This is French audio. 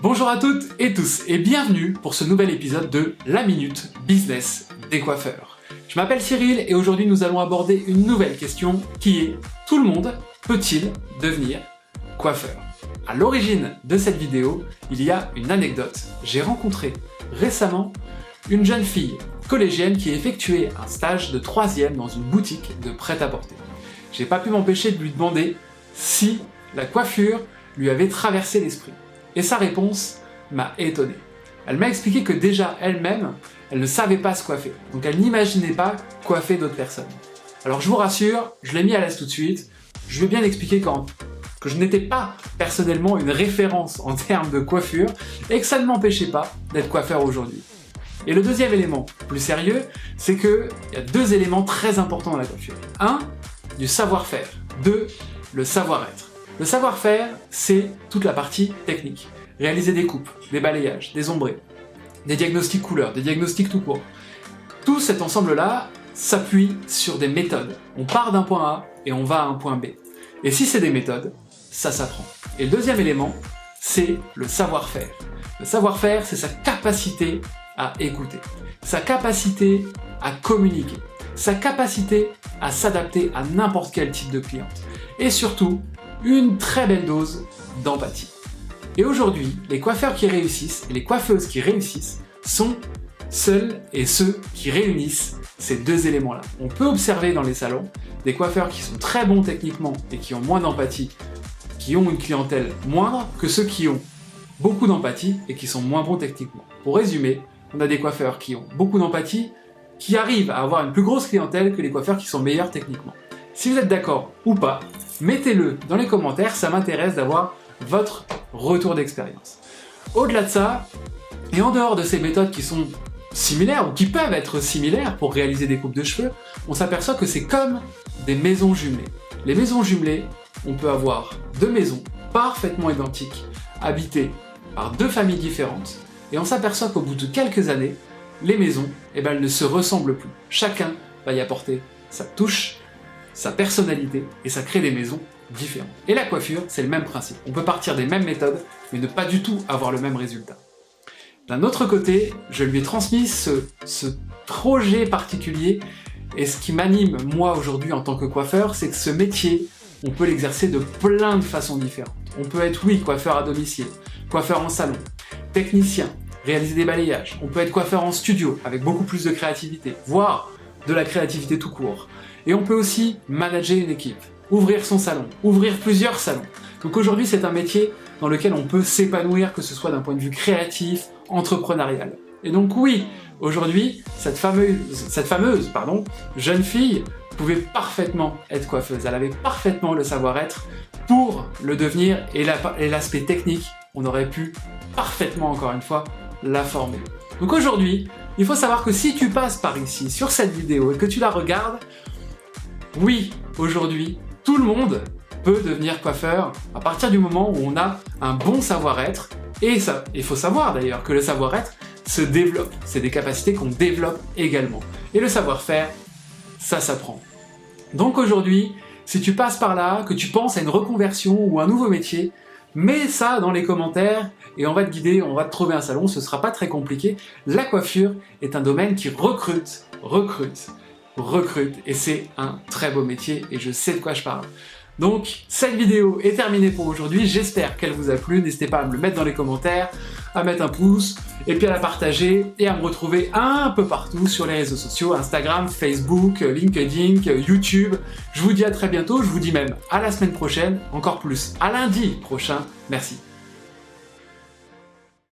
Bonjour à toutes et tous et bienvenue pour ce nouvel épisode de La Minute Business des coiffeurs. Je m'appelle Cyril et aujourd'hui nous allons aborder une nouvelle question qui est: tout le monde peut-il devenir coiffeur? À l'origine de cette vidéo, il y a une anecdote. J'ai rencontré récemment une jeune fille collégienne qui effectuait un stage de 3e dans une boutique de prêt-à-porter. J'ai pas pu m'empêcher de lui demander si la coiffure lui avait traversé l'esprit. Et sa réponse m'a étonné. Elle m'a expliqué que déjà elle-même, elle ne savait pas se coiffer. Donc elle n'imaginait pas coiffer d'autres personnes. Alors je vous rassure, je l'ai mis à l'aise tout de suite. Je vais bien expliquer que je n'étais pas personnellement une référence en termes de coiffure et que ça ne m'empêchait pas d'être coiffeur aujourd'hui. Et le deuxième élément, plus sérieux, c'est qu'il y a deux éléments très importants dans la coiffure. 1, du savoir-faire. 2, le savoir-être. Le savoir-faire, c'est toute la partie technique. Réaliser des coupes, des balayages, des ombrés, des diagnostics couleurs, des diagnostics tout court. Tout cet ensemble-là s'appuie sur des méthodes. On part d'un point A et on va à un point B. Et si c'est des méthodes, ça s'apprend. Et le deuxième élément, c'est le savoir-faire. Le savoir-faire, c'est sa capacité à écouter, sa capacité à communiquer, sa capacité à s'adapter à n'importe quel type de cliente. Et surtout, une très belle dose d'empathie. Et aujourd'hui, les coiffeurs qui réussissent et les coiffeuses qui réussissent sont seuls et ceux qui réunissent ces deux éléments-là. On peut observer dans les salons des coiffeurs qui sont très bons techniquement et qui ont moins d'empathie, qui ont une clientèle moindre que ceux qui ont beaucoup d'empathie et qui sont moins bons techniquement. Pour résumer, on a des coiffeurs qui ont beaucoup d'empathie, qui arrivent à avoir une plus grosse clientèle que les coiffeurs qui sont meilleurs techniquement. Si vous êtes d'accord ou pas, mettez-le dans les commentaires, ça m'intéresse d'avoir votre retour d'expérience. Au-delà de ça, et en dehors de ces méthodes qui sont similaires ou qui peuvent être similaires pour réaliser des coupes de cheveux, on s'aperçoit que c'est comme des maisons jumelées. Les maisons jumelées, on peut avoir deux maisons parfaitement identiques, habitées par deux familles différentes, et on s'aperçoit qu'au bout de quelques années, les maisons, elles ne se ressemblent plus. Chacun va y apporter sa touche, sa personnalité, et ça crée des maisons différentes. Et la coiffure, c'est le même principe. On peut partir des mêmes méthodes, mais ne pas du tout avoir le même résultat. D'un autre côté, je lui ai transmis ce projet particulier, et ce qui m'anime moi aujourd'hui en tant que coiffeur, c'est que ce métier, on peut l'exercer de plein de façons différentes. On peut être, oui, coiffeur à domicile, coiffeur en salon, technicien, réaliser des balayages. On peut être coiffeur en studio, avec beaucoup plus de créativité, voire de la créativité tout court. Et on peut aussi manager une équipe, ouvrir son salon, ouvrir plusieurs salons. Donc aujourd'hui, c'est un métier dans lequel on peut s'épanouir, que ce soit d'un point de vue créatif, entrepreneurial. Et donc oui, aujourd'hui, cette fameuse jeune fille pouvait parfaitement être coiffeuse. Elle avait parfaitement le savoir-être pour le devenir, et l'aspect technique, on aurait pu parfaitement, encore une fois, la former. Donc aujourd'hui, il faut savoir que si tu passes par ici, sur cette vidéo, et que tu la regardes, oui, aujourd'hui, tout le monde peut devenir coiffeur à partir du moment où on a un bon savoir-être, et ça, il faut savoir d'ailleurs que le savoir-être se développe, c'est des capacités qu'on développe également. Et le savoir-faire, ça s'apprend. Donc aujourd'hui, si tu passes par là, que tu penses à une reconversion ou un nouveau métier, mets ça dans les commentaires et on va te guider, on va te trouver un salon, ce sera pas très compliqué. La coiffure est un domaine qui recrute, et c'est un très beau métier et je sais de quoi je parle. Donc cette vidéo est terminée pour aujourd'hui, j'espère qu'elle vous a plu, n'hésitez pas à me le mettre dans les commentaires, à mettre un pouce, et puis à la partager, et à me retrouver un peu partout sur les réseaux sociaux, Instagram, Facebook, LinkedIn, YouTube. Je vous dis à très bientôt, je vous dis même à la semaine prochaine, encore plus à lundi prochain, merci.